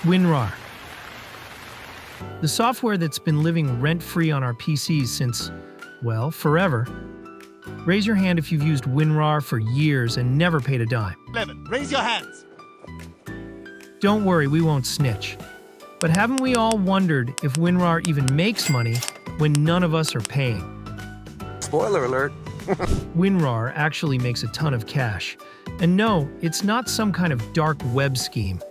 WinRAR. The software that's been living rent-free on our PCs since, well, forever. Raise your hand if you've used WinRAR for years and never paid a dime. 11. Raise your hands. Don't worry, we won't snitch. But haven't we all wondered if WinRAR even makes money when none of us are paying? Spoiler alert. WinRAR actually makes a ton of cash. And no, it's not some kind of dark web scheme.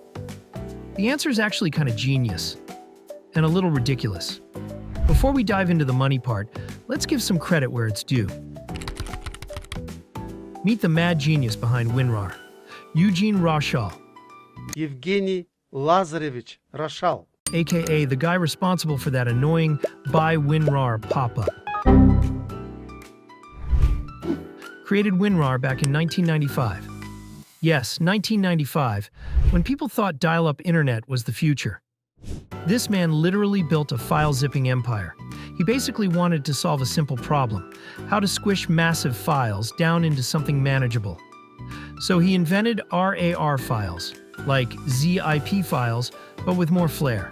The answer is actually kind of genius and a little ridiculous. Before we dive into the money part, let's give some credit where it's due. Meet the mad genius behind WinRAR, Eugene Roshal, Evgeny Lazarevich Roshal, aka the guy responsible for that annoying Buy WinRAR pop-up. Created WinRAR back in 1995. Yes, 1995, when people thought dial-up internet was the future. This man literally built a file-zipping empire. He basically wanted to solve a simple problem: how to squish massive files down into something manageable. So he invented RAR files, like ZIP files, but with more flair.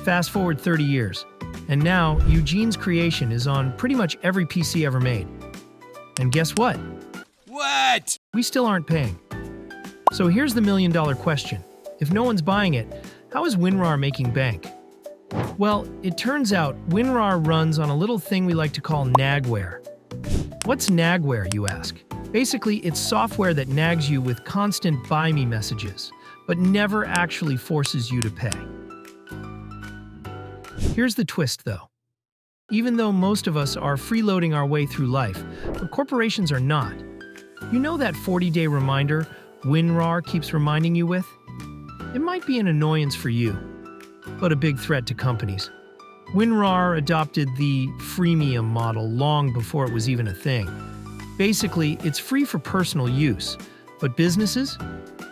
Fast forward 30 years, and now Eugene's creation is on pretty much every PC ever made. And guess what? What? We still aren't paying. So here's the million-dollar question. If no one's buying it, how is WinRAR making bank? Well, it turns out WinRAR runs on a little thing we like to call nagware. What's nagware, you ask? Basically, it's software that nags you with constant buy me messages, but never actually forces you to pay. Here's the twist, though. Even though most of us are freeloading our way through life, but corporations are not. You know that 40-day reminder WinRAR keeps reminding you with? It might be an annoyance for you, but a big threat to companies. WinRAR adopted the freemium model long before it was even a thing. Basically, it's free for personal use, but businesses?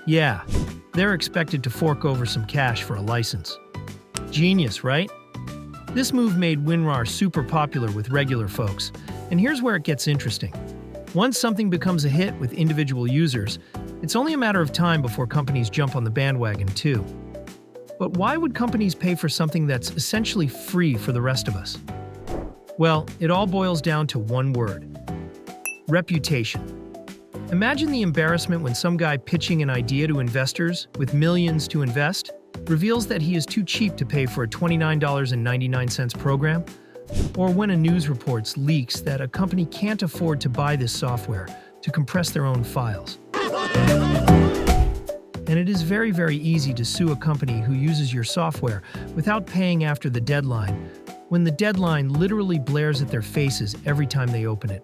Yeah, they're expected to fork over some cash for a license. Genius, right? This move made WinRAR super popular with regular folks, and here's where it gets interesting. Once something becomes a hit with individual users, it's only a matter of time before companies jump on the bandwagon too. But why would companies pay for something that's essentially free for the rest of us? Well, it all boils down to one word: reputation. Imagine the embarrassment when some guy pitching an idea to investors with millions to invest reveals that he is too cheap to pay for a $29.99 program, or when a news report leaks that a company can't afford to buy this software to compress their own files. And it is very, very easy to sue a company who uses your software without paying after the deadline, when the deadline literally blares at their faces every time they open it.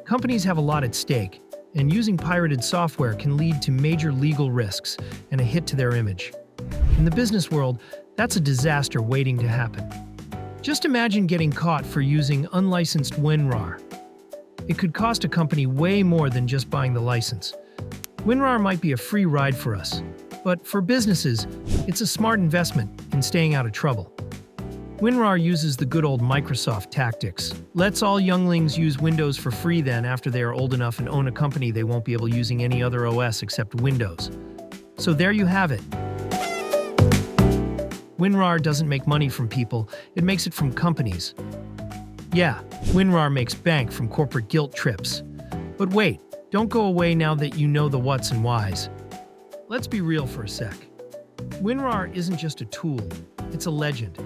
Companies have a lot at stake, and using pirated software can lead to major legal risks and a hit to their image. In the business world, that's a disaster waiting to happen. Just imagine getting caught for using unlicensed WinRAR. It could cost a company way more than just buying the license. WinRAR might be a free ride for us, but for businesses, it's a smart investment in staying out of trouble. WinRAR uses the good old Microsoft tactics. Lets all younglings use Windows for free then after they are old enough and own a company they won't be able using any other OS except Windows. So there you have it. WinRAR doesn't make money from people, it makes it from companies. Yeah, WinRAR makes bank from corporate guilt trips. But wait, don't go away now that you know the whats and whys. Let's be real for a sec. WinRAR isn't just a tool, it's a legend.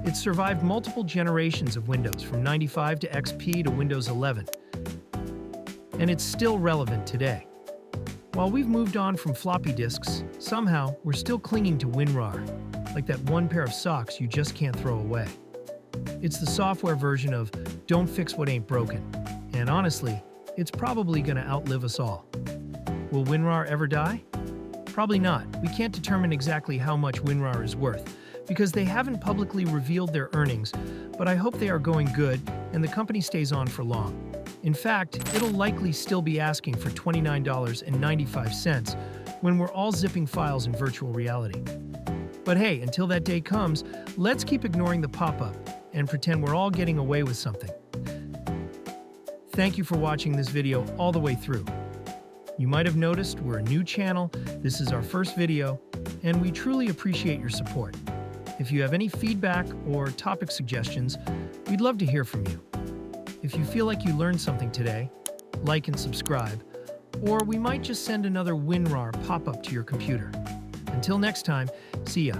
It's survived multiple generations of Windows, from 95 to XP to Windows 11. And it's still relevant today. While we've moved on from floppy disks, somehow we're still clinging to WinRAR, like that one pair of socks you just can't throw away. It's the software version of don't fix what ain't broken. And honestly, it's probably gonna outlive us all. Will WinRAR ever die? Probably not. We can't determine exactly how much WinRAR is worth, because they haven't publicly revealed their earnings, but I hope they are going good and the company stays on for long. In fact, it'll likely still be asking for $29.95 when we're all zipping files in virtual reality. But hey, until that day comes, let's keep ignoring the pop-up and pretend we're all getting away with something. Thank you for watching this video all the way through. You might have noticed we're a new channel, this is our first video, and we truly appreciate your support. If you have any feedback or topic suggestions, we'd love to hear from you. If you feel like you learned something today, like and subscribe, or we might just send another WinRAR pop-up to your computer. Until next time, see ya.